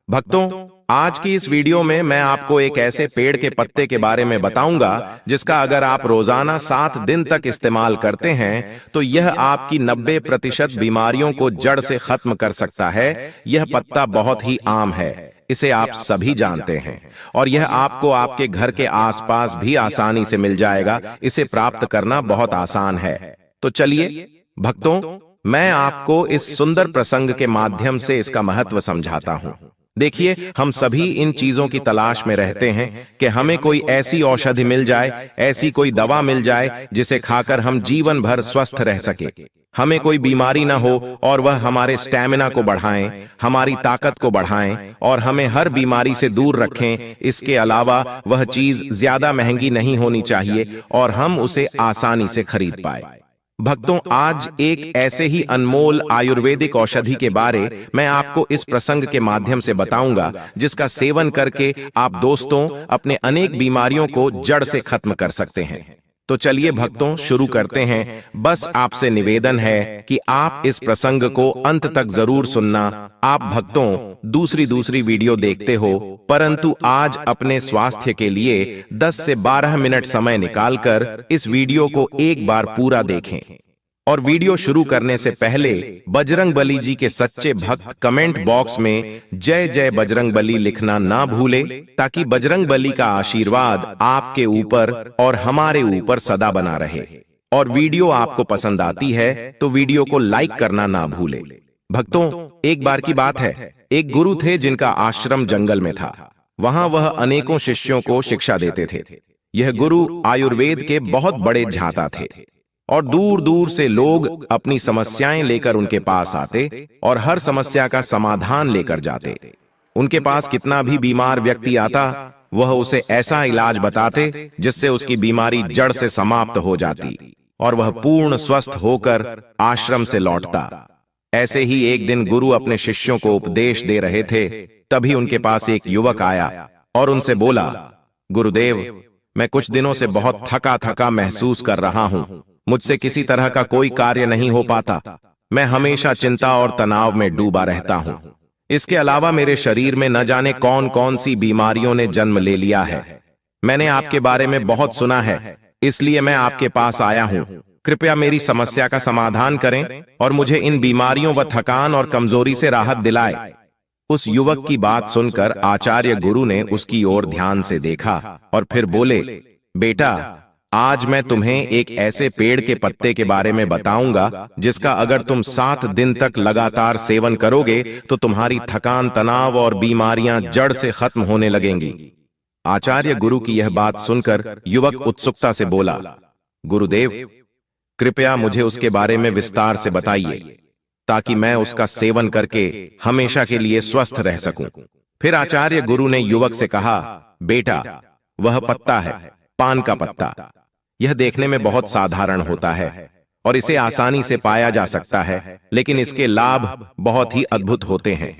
भक्तों, आज की इस वीडियो में मैं आपको एक ऐसे पेड़ के पत्ते के बारे में बताऊंगा जिसका अगर आप रोजाना 7 दिन तक इस्तेमाल करते हैं तो यह आपकी 90% बीमारियों को जड़ से खत्म कर सकता है। यह पत्ता बहुत ही आम है, इसे आप सभी जानते हैं और यह आपको आपके घर के आसपास भी आसानी से मिल जाएगा। इसे प्राप्त करना बहुत आसान है। तो चलिए भक्तों, मैं आपको इस सुंदर प्रसंग के माध्यम से इसका महत्व समझाता हूं। देखिए, हम सभी इन चीजों की तलाश में रहते हैं कि हमें कोई ऐसी औषधि मिल जाए, ऐसी कोई दवा मिल जाए जिसे खाकर हम जीवन भर स्वस्थ रह सके, हमें कोई बीमारी ना हो और वह हमारे स्टैमिना को बढ़ाएं, हमारी ताकत को बढ़ाएं और हमें हर बीमारी से दूर रखें। इसके अलावा वह चीज ज्यादा महंगी नहीं होनी चाहिए और हम उसे आसानी से खरीद पाए। भक्तों, आज एक ऐसे ही अनमोल आयुर्वेदिक औषधि के बारे में आपको इस प्रसंग के माध्यम से बताऊंगा जिसका सेवन करके आप दोस्तों अपने अनेक बीमारियों को जड़ से खत्म कर सकते हैं। तो चलिए भक्तों, शुरू करते हैं। बस आपसे निवेदन है कि आप इस प्रसंग को अंत तक जरूर सुनना। आप भक्तों दूसरी वीडियो देखते हो, परंतु आज अपने स्वास्थ्य के लिए 10 से 12 मिनट समय निकालकर इस वीडियो को एक बार पूरा देखें। और वीडियो शुरू करने से पहले बजरंगबली जी के सच्चे भक्त कमेंट बॉक्स में जय जय बजरंगबली लिखना ना भूले, ताकि बजरंगबली का आशीर्वाद आपके ऊपर और हमारे ऊपर सदा बना रहे। और वीडियो आपको पसंद आती है तो वीडियो को लाइक करना ना भूले। भक्तों, एक बार की बात है, एक गुरु थे जिनका आश्रम जंगल में था। वहां वह अनेकों शिष्यों को शिक्षा देते थे। यह गुरु आयुर्वेद के बहुत बड़े झांता थे और दूर दूर से लोग अपनी समस्याएं लेकर उनके पास आते और हर समस्या का समाधान लेकर जाते। उनके पास कितना भी बीमार व्यक्ति आता, वह उसे ऐसा इलाज बताते जिससे उसकी बीमारी जड़ से समाप्त हो जाती और वह पूर्ण स्वस्थ होकर आश्रम से लौटता। ऐसे ही एक दिन गुरु अपने शिष्यों को उपदेश दे रहे थे, तभी उनके पास एक युवक आया और उनसे बोला, गुरुदेव, मैं कुछ दिनों से बहुत थका थका महसूस कर रहा हूं। मुझसे किसी तरह का कोई कार्य नहीं हो पाता। मैं हमेशा चिंता और तनाव में डूबा रहता हूं। इसके अलावा मेरे शरीर में न जाने कौन कौन सी बीमारियों ने जन्म ले लिया है। मैंने आपके बारे में बहुत सुना है, इसलिए मैं आपके पास आया हूं। कृपया मेरी समस्या का समाधान करें और मुझे इन बीमारियों व थकान और कमजोरी से राहत दिलाए। उस युवक की बात सुनकर आचार्य गुरु ने उसकी ओर ध्यान से देखा और फिर बोले, बेटा, आज मैं तुम्हें एक ऐसे पेड़ के पत्ते के बारे में बताऊंगा जिसका अगर तुम 7 दिन तक लगातार सेवन करोगे तो तुम्हारी थकान, तनाव और बीमारियां जड़ से खत्म होने लगेंगी। आचार्य गुरु की यह बात सुनकर युवक उत्सुकता से बोला, गुरुदेव, कृपया मुझे उसके बारे में विस्तार से बताइए ताकि मैं उसका सेवन करके हमेशा के लिए स्वस्थ रह सकूं। फिर आचार्य गुरु ने युवक से कहा, बेटा, वह पत्ता है पान का पत्ता। यह देखने में बहुत साधारण होता है और इसे आसानी से पाया जा सकता है, लेकिन इसके लाभ बहुत ही अद्भुत होते हैं।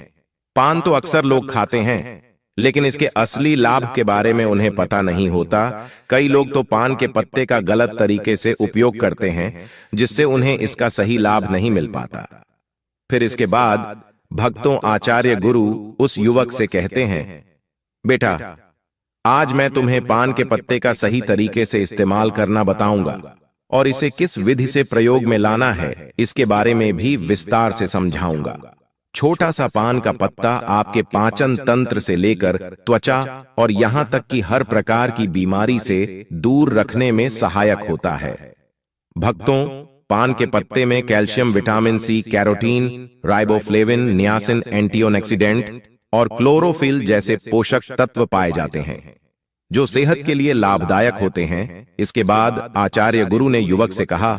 पान तो अक्सर लोग खाते हैं, लेकिन इसके असली लाभ के बारे में उन्हें पता नहीं होता। कई लोग तो पान के पत्ते का गलत तरीके से उपयोग करते हैं, जिससे उन्हें इसका सही लाभ नहीं मिल पाता। फिर इसके बाद भक्तों आचार्य गुरु उस युवक से कहते हैं, बेटा, आज मैं तुम्हें पान के पत्ते का सही तरीके से इस्तेमाल करना बताऊंगा और इसे किस विधि से प्रयोग में लाना है इसके बारे में भी विस्तार से समझाऊंगा। छोटा सा पान का पत्ता आपके पाचन तंत्र से लेकर त्वचा और यहां तक कि हर प्रकार की बीमारी से दूर रखने में सहायक होता है। भक्तों, पान के पत्ते में calcium, vitamin C, carotene, riboflavin, niacin, antioxidant और क्लोरोफिल जैसे पोषक तत्व पाए जाते हैं जो सेहत के लिए लाभदायक होते हैं। इसके बाद आचार्य गुरु ने युवक से कहा,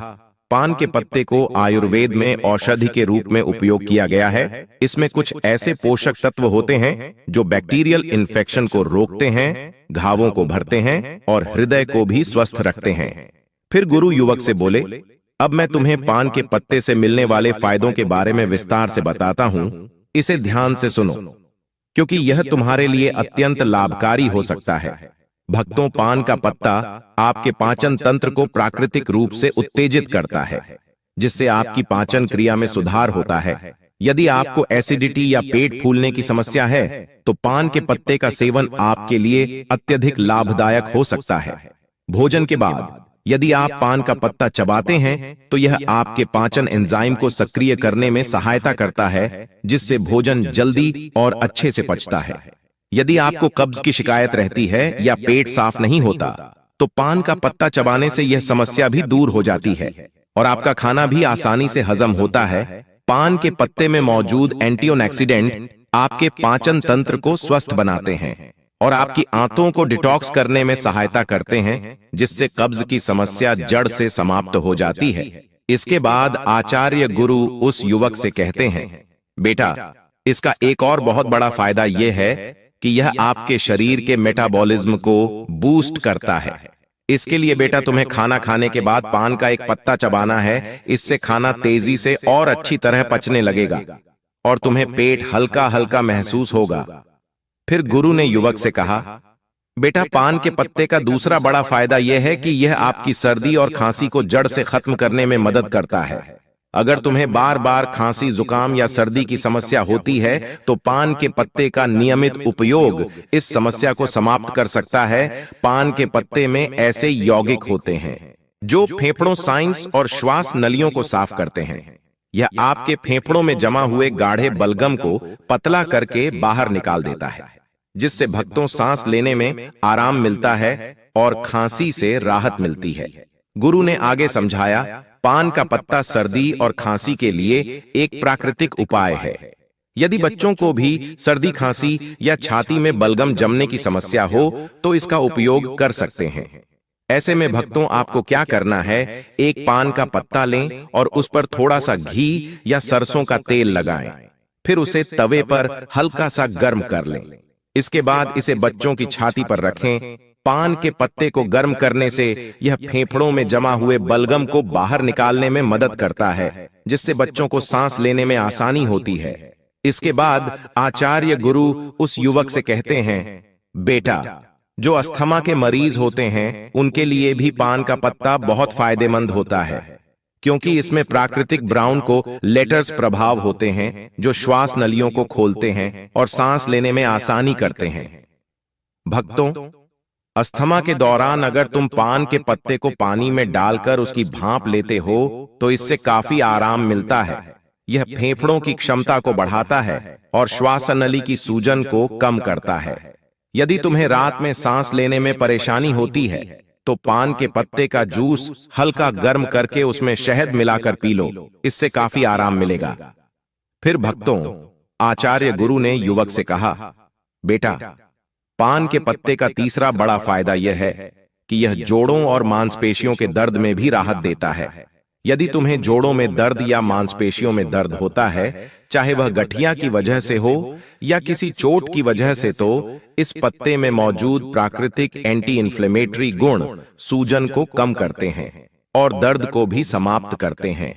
पान के पत्ते को आयुर्वेद में औषधि के रूप में उपयोग किया गया है। इसमें कुछ ऐसे पोषक तत्व होते हैं जो बैक्टीरियल इन्फेक्शन को रोकते हैं, घावों को भरते हैं और हृदय को भी स्वस्थ रखते हैं। फिर गुरु युवक से बोले, अब मैं तुम्हें पान के पत्ते से मिलने वाले फायदों के बारे में विस्तार से बताता हूं। इसे ध्यान से सुनो, क्योंकि यह तुम्हारे लिए अत्यंत लाभकारी हो सकता है। भक्तों, पान का पत्ता आपके पाचन तंत्र को प्राकृतिक रूप से उत्तेजित करता है, जिससे आपकी पाचन क्रिया में सुधार होता है। यदि आपको एसिडिटी या पेट फूलने की समस्या है तो पान के पत्ते का सेवन आपके लिए अत्यधिक लाभदायक हो सकता है। भोजन के बाद यदि आप पान का पत्ता चबाते हैं तो यह आपके पाचन एंजाइम को सक्रिय करने में सहायता करता है, जिससे भोजन जल्दी और अच्छे से पचता है। यदि आपको कब्ज की शिकायत रहती है या पेट साफ नहीं होता तो पान का पत्ता चबाने से यह समस्या भी दूर हो जाती है और आपका खाना भी आसानी से हजम होता है। पान के पत्ते में मौजूद एंटीऑक्सीडेंट आपके पाचन तंत्र को स्वस्थ बनाते हैं और आपकी आंतों को डिटॉक्स करने में सहायता करते हैं, जिससे कब्ज की समस्या जड़ से समाप्त हो जाती है। इसके बाद आचार्य गुरु उस युवक से कहते हैं, बेटा, इसका एक और बहुत बड़ा फायदा यह है कि यह आपके शरीर के मेटाबॉलिज्म को बूस्ट करता है। इसके लिए बेटा तुम्हें खाना खाने के बाद पान का एक पत्ता चबाना है। इससे खाना तेजी से और अच्छी तरह पचने लगेगा और तुम्हें पेट हल्का हल्का महसूस होगा। फिर गुरु ने युवक से कहा, बेटा, पान के पत्ते का दूसरा बड़ा फायदा यह है कि यह आपकी सर्दी और खांसी को जड़ से खत्म करने में मदद करता है। अगर तुम्हें बार बार खांसी, जुकाम या सर्दी की समस्या होती है तो पान के पत्ते का नियमित उपयोग इस समस्या को समाप्त कर सकता है। पान के पत्ते में ऐसे यौगिक होते हैं जो फेफड़ों, साइंस और श्वास नलियों को साफ करते हैं। यह आपके फेफड़ों में जमा हुए गाढ़े बलगम को पतला करके बाहर निकाल देता है, जिससे भक्तों सांस लेने में आराम मिलता है और खांसी से राहत मिलती है। गुरु ने आगे समझाया, पान का पत्ता सर्दी और खांसी के लिए एक प्राकृतिक उपाय है। यदि बच्चों को भी सर्दी, खांसी या छाती में बलगम जमने की समस्या हो तो इसका उपयोग कर सकते हैं। ऐसे में भक्तों, आपको क्या करना है, एक पान का पत्ता लें और उस पर थोड़ा सा घी या सरसों का तेल लगाएं। फिर उसे तवे पर हल्का सा गर्म कर लें। इसके बाद इसे बच्चों की छाती पर रखें। पान के पत्ते को गर्म करने से यह फेफड़ों में जमा हुए बलगम को बाहर निकालने में मदद करता है, जिससे बच्चों को सांस लेने में आसानी होती है। इसके बाद आचार्य गुरु उस युवक से कहते हैं, बेटा, जो अस्थमा के मरीज होते हैं उनके लिए भी पान का पत्ता बहुत फायदेमंद होता है, क्योंकि इसमें प्राकृतिक ब्राउन को लेटर्स प्रभाव होते हैं जो श्वास नलियों को खोलते हैं और सांस लेने में आसानी करते हैं। भक्तों, अस्थमा के दौरान अगर तुम पान के पत्ते को पानी में डालकर उसकी भाप लेते हो तो इससे काफी आराम मिलता है। यह फेफड़ों की क्षमता को बढ़ाता है और श्वासनली की सूजन को कम करता है। यदि तुम्हें रात में सांस लेने में परेशानी होती है तो पान के पत्ते का जूस हल्का गर्म करके उसमें शहद मिलाकर पी लो, इससे काफी आराम मिलेगा। फिर भक्तों, आचार्य गुरु ने युवक से कहा, बेटा, पान के पत्ते का तीसरा बड़ा फायदा यह है कि यह जोड़ों और मांसपेशियों के दर्द में भी राहत देता है। यदि तुम्हें जोड़ों में दर्द या मांसपेशियों में दर्द होता है, चाहे वह गठिया की वजह से हो या किसी चोट की वजह से, तो इस पत्ते में मौजूद प्राकृतिक एंटी इन्फ्लेमेटरी गुण सूजन को कम करते हैं और दर्द को भी समाप्त करते हैं।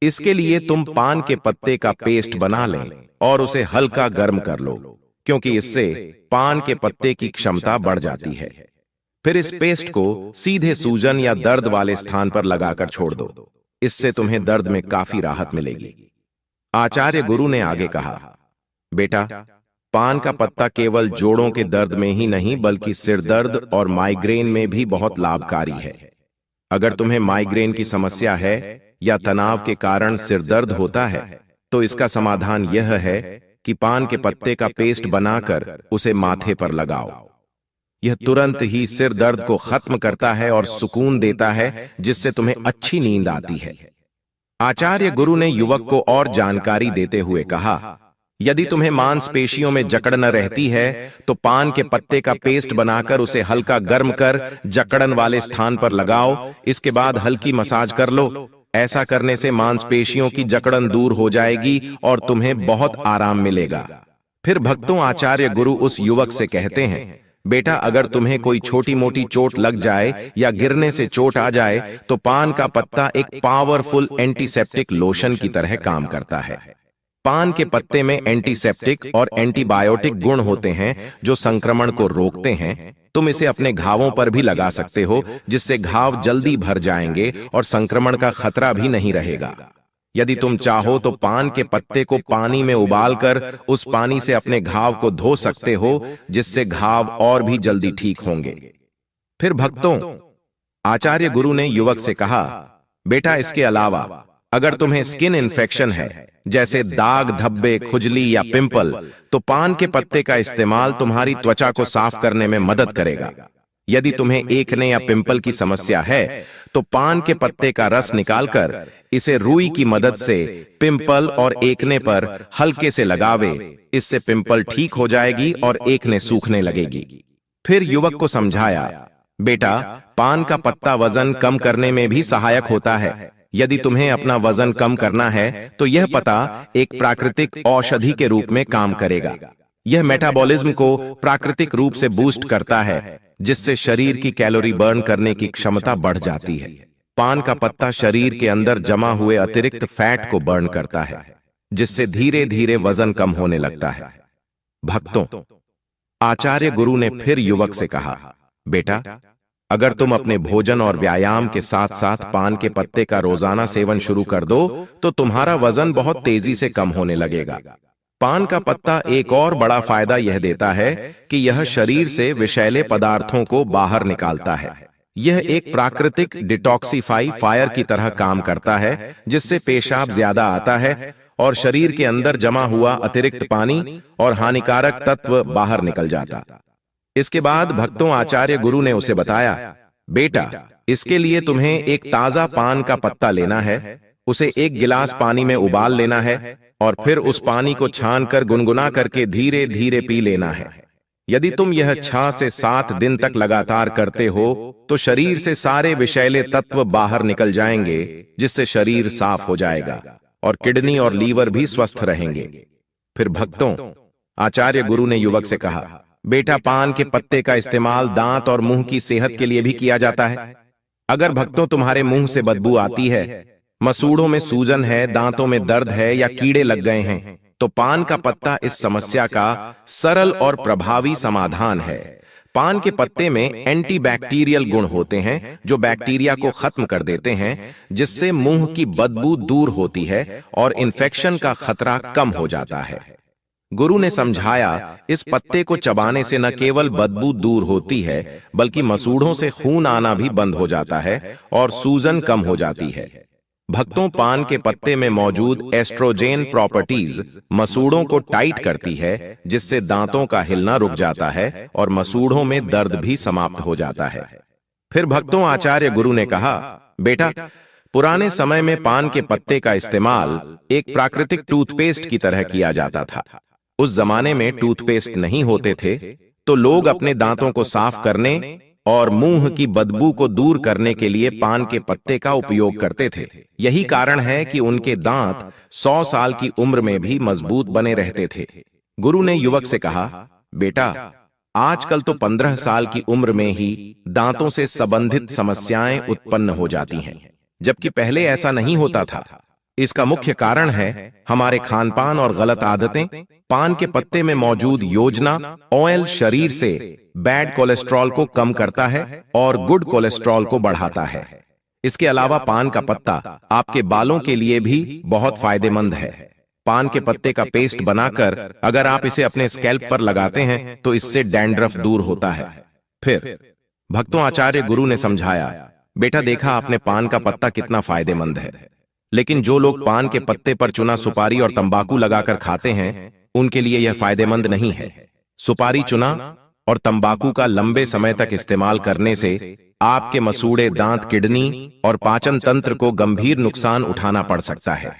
इसके लिए तुम पान के पत्ते का पेस्ट बना लें और उसे हल्का गर्म कर लो, क्योंकि इससे पान के पत्ते की क्षमता बढ़ जाती है। फिर इस पेस्ट को सीधे सूजन या दर्द वाले स्थान पर लगाकर छोड़ दो। इससे तुम्हें दर्द में काफी राहत मिलेगी। आचार्य गुरु ने आगे कहा, बेटा, पान का पत्ता केवल जोड़ों के दर्द में ही नहीं बल्कि सिर दर्द और माइग्रेन में भी बहुत लाभकारी है। अगर तुम्हें माइग्रेन की समस्या है या तनाव के कारण सिर दर्द होता है तो इसका समाधान यह है कि पान के पत्ते का पेस्ट बनाकर उसे माथे पर लगाओ। यह तुरंत ही सिर दर्द को खत्म करता है और सुकून देता है, जिससे तुम्हें अच्छी नींद आती है। आचार्य गुरु ने युवक को और जानकारी देते हुए कहा, यदि तुम्हें मांसपेशियों में जकड़न रहती है तो पान के पत्ते का पेस्ट बनाकर उसे हल्का गर्म कर जकड़न वाले स्थान पर लगाओ। इसके बाद हल्की मसाज कर लो। ऐसा करने से मांसपेशियों की जकड़न दूर हो जाएगी और तुम्हें बहुत आराम मिलेगा। फिर भक्तों, आचार्य गुरु उस युवक से कहते हैं, बेटा, अगर तुम्हें कोई छोटी मोटी चोट लग जाए या गिरने से चोट आ जाए तो पान का पत्ता एक पावरफुल एंटीसेप्टिक लोशन की तरह काम करता है। पान के पत्ते में एंटीसेप्टिक और एंटीबायोटिक गुण होते हैं जो संक्रमण को रोकते हैं। तुम इसे अपने घावों पर भी लगा सकते हो, जिससे घाव जल्दी भर जाएंगे और संक्रमण का खतरा भी नहीं रहेगा। यदि तुम चाहो तो पान के पत्ते को पानी में उबालकर उस पानी से अपने घाव को धो सकते हो, जिससे घाव और भी जल्दी ठीक होंगे। फिर भक्तों, आचार्य गुरु ने युवक से कहा, बेटा इसके अलावा अगर तुम्हें स्किन इन्फेक्शन है, जैसे दाग, धब्बे, खुजली या पिंपल, तो पान के पत्ते का इस्तेमाल तुम्हारी त्वचा को साफ करने में मदद करेगा। यदि तुम्हें एक्ने या पिंपल की समस्या है, तो पान के पत्ते का रस निकालकर इसे रुई की मदद से पिंपल और एक्ने पर हल्के से लगावे। इससे पिंपल ठीक हो जाएगी और एक्ने सूखने लगेगी। फिर युवक को समझाया, बेटा पान का पत्ता वजन कम करने में भी सहायक होता है। यदि तुम्हें अपना वजन कम करना है तो यह पत्ता एक प्राकृतिक औषधि के रूप में काम करेगा। यह मेटाबॉलिज्म को प्राकृतिक रूप से बूस्ट करता है, जिससे शरीर की कैलोरी बर्न करने की क्षमता बढ़ जाती है। पान का पत्ता शरीर के अंदर जमा हुए अतिरिक्त फैट को बर्न करता है, जिससे धीरे धीरे वजन कम होने लगता है। भक्तों, आचार्य गुरु ने फिर युवक से कहा, बेटा अगर तुम अपने भोजन और व्यायाम के साथ साथ पान के पत्ते का रोजाना सेवन शुरू कर दो तो तुम्हारा वजन बहुत तेजी से कम होने लगेगा। पान का पत्ता एक और बड़ा फायदा यह देता है कि यह शरीर से विषैले पदार्थों को बाहर निकालता है। यह एक प्राकृतिक डिटॉक्सिफायर की तरह काम करता है, जिससे पेशाब ज्यादा आता है और शरीर के अंदर जमा हुआ अतिरिक्त पानी और हानिकारक तत्व बाहर निकल जाता। इसके बाद भक्तों, आचार्य गुरु ने उसे बताया, बेटा इसके लिए तुम्हें एक ताजा पान का पत्ता लेना है, उसे एक गिलास पानी में उबाल लेना है और फिर उस पानी को छानकर गुनगुना करके धीरे धीरे पी लेना है। यदि तुम यह 6 से 7 दिन तक लगातार करते हो तो शरीर से सारे विषैले तत्व बाहर निकल जाएंगे, जिससे शरीर साफ हो जाएगा और किडनी और लीवर भी स्वस्थ रहेंगे। फिर भक्तों, आचार्य गुरु ने युवक से कहा, बेटा पान के पत्ते का इस्तेमाल दांत और मुंह की सेहत के लिए भी किया जाता है। अगर भक्तों तुम्हारे मुंह से बदबू आती है, मसूड़ों में सूजन है, दांतों में दर्द है या कीड़े लग गए हैं, तो पान का पत्ता इस समस्या का सरल और प्रभावी समाधान है। पान के पत्ते में एंटीबैक्टीरियल गुण होते हैं जो बैक्टीरिया को खत्म कर देते हैं, जिससे मुंह की बदबू दूर होती है और इन्फेक्शन का खतरा कम हो जाता है। गुरु ने समझाया, इस पत्ते को चबाने से न केवल बदबू दूर होती है, बल्कि मसूड़ों से खून आना भी बंद हो जाता है और सूजन कम हो जाती है। भक्तों, पान के पत्ते में मौजूद एस्ट्रोजेन प्रॉपर्टीज मसूड़ों को टाइट करती है, जिससे दांतों का हिलना रुक जाता है और मसूड़ों में दर्द भी समाप्त हो जाता है। फिर भक्तों, आचार्य गुरु ने कहा, बेटा पुराने समय में पान के पत्ते का इस्तेमाल एक प्राकृतिक टूथपेस्ट की तरह किया जाता था। उस जमाने में टूथपेस्ट नहीं होते थे, तो लोग अपने दांतों को साफ करने और मुंह की बदबू को दूर करने के लिए पान के पत्ते का उपयोग करते थे। यही कारण है कि उनके दांत 100 साल की उम्र में भी मजबूत बने रहते थे। गुरु ने युवक से कहा, बेटा आजकल तो 15 साल की उम्र में ही दांतों से संबंधित समस्याएं उत्पन्न हो जाती हैं, जबकि पहले ऐसा नहीं होता था। इसका मुख्य कारण है हमारे खानपान और गलत आदतें। पान के पत्ते में मौजूद योजना ऑयल शरीर से बैड कोलेस्ट्रॉल को कम करता है और गुड कोलेस्ट्रॉल को बढ़ाता है। इसके अलावा पान का पत्ता आपके बालों के लिए भी बहुत फायदेमंद है। पान के पत्ते का पेस्ट बनाकर अगर आप इसे अपने स्कैल्प पर लगाते हैं तो इससे डैंड्रफ दूर होता है। फिर भक्तों, आचार्य गुरु ने समझाया, बेटा देखा आपने पान का पत्ता कितना फायदेमंद है, लेकिन जो लोग पान के पत्ते पर चुना सुपारी और तंबाकू लगाकर खाते हैं उनके लिए यह फायदेमंद नहीं है। सुपारी, चुना और तंबाकू का लंबे समय तक इस्तेमाल करने से आपके मसूड़े, दांत, किडनी और पाचन तंत्र को गंभीर नुकसान उठाना पड़ सकता है।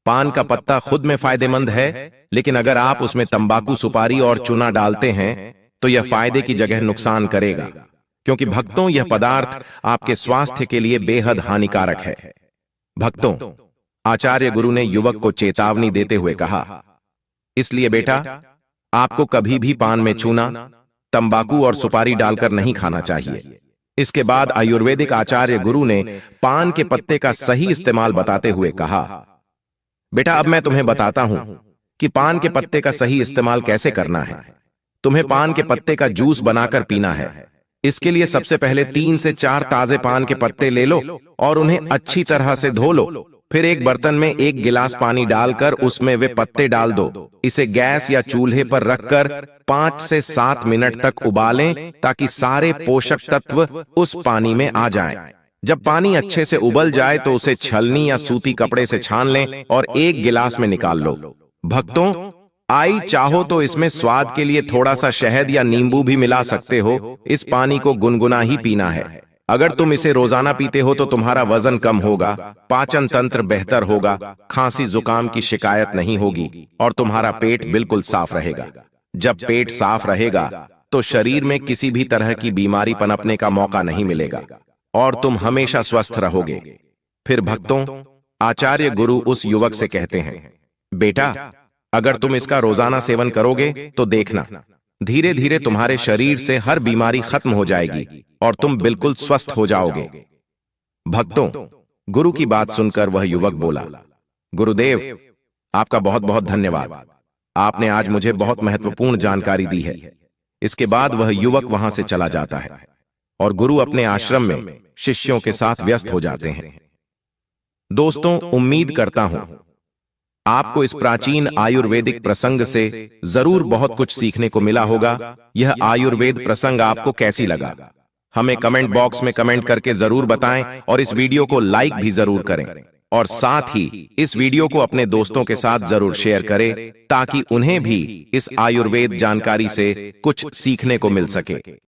पान का पत्ता खुद में फायदेमंद है, लेकिन अगर आप उसमें तंबाकू, सुपारी और चूना डालते हैं तो यह फायदे की जगह नुकसान करेगा, क्योंकि भक्तों यह पदार्थ आपके स्वास्थ्य के लिए बेहद हानिकारक है। भक्तों, आचार्य गुरु ने युवक को चेतावनी देते हुए कहा, इसलिए बेटा आपको कभी भी पान में चूना, तंबाकू और सुपारी डालकर नहीं खाना चाहिए। इसके बाद आयुर्वेदिक आचार्य गुरु ने पान के पत्ते का सही इस्तेमाल बताते हुए कहा, बेटा अब मैं तुम्हें बताता हूं कि पान के पत्ते का सही इस्तेमाल कैसे करना है। तुम्हें पान के पत्ते का जूस बनाकर पीना है। इसके लिए सबसे पहले 3 से 4 ताजे पान के पत्ते ले लो और उन्हें अच्छी तरह से धो लो। फिर एक बर्तन में 1 गिलास पानी डालकर उसमें वे पत्ते डाल दो। इसे गैस या चूल्हे पर रखकर 5 से 7 मिनट तक उबालें ताकि सारे पोषक तत्व उस पानी में आ जाएं। जब पानी अच्छे से उबल जाए तो उसे छलनी या सूती कपड़े से छान लें और 1 गिलास में निकाल लो। भक्तों, चाहो तो इसमें स्वाद के लिए थोड़ा सा शहद या नींबू भी मिला सकते हो। इस पानी को गुनगुना ही पीना है। अगर तुम इसे रोजाना पीते हो तो तुम्हारा वजन कम होगा, पाचन तंत्र बेहतर होगा, खांसी जुकाम की शिकायत नहीं होगी और तुम्हारा पेट बिल्कुल साफ रहेगा। जब पेट साफ रहेगा तो शरीर में किसी भी तरह की बीमारी पनपने का मौका नहीं मिलेगा और तुम हमेशा स्वस्थ रहोगे। फिर भक्तों, आचार्य गुरु उस युवक से कहते हैं, बेटा, अगर तुम इसका रोजाना सेवन करोगे तो देखना, धीरे धीरे तुम्हारे शरीर से हर बीमारी खत्म हो जाएगी और तुम बिल्कुल स्वस्थ हो जाओगे। भक्तों, गुरु की बात सुनकर वह युवक बोला, गुरुदेव, आपका बहुत बहुत धन्यवाद। आपने आज मुझे बहुत महत्वपूर्ण जानकारी दी है। इसके बाद वह युवक वहां से चला जाता है और गुरु अपने आश्रम में शिष्यों के साथ व्यस्त हो जाते हैं। दोस्तों, उम्मीद करता हूं आपको इस प्राचीन आयुर्वेदिक प्रसंग से जरूर बहुत कुछ सीखने को मिला होगा। यह आयुर्वेद प्रसंग आपको कैसी लगा? हमें कमेंट बॉक्स में कमेंट करके जरूर बताएं और इस वीडियो को लाइक भी जरूर करें और साथ ही इस वीडियो को अपने दोस्तों के साथ जरूर शेयर करें ताकि उन्हें भी इस आयुर्वेद जानकारी से कुछ सीखने को मिल सके।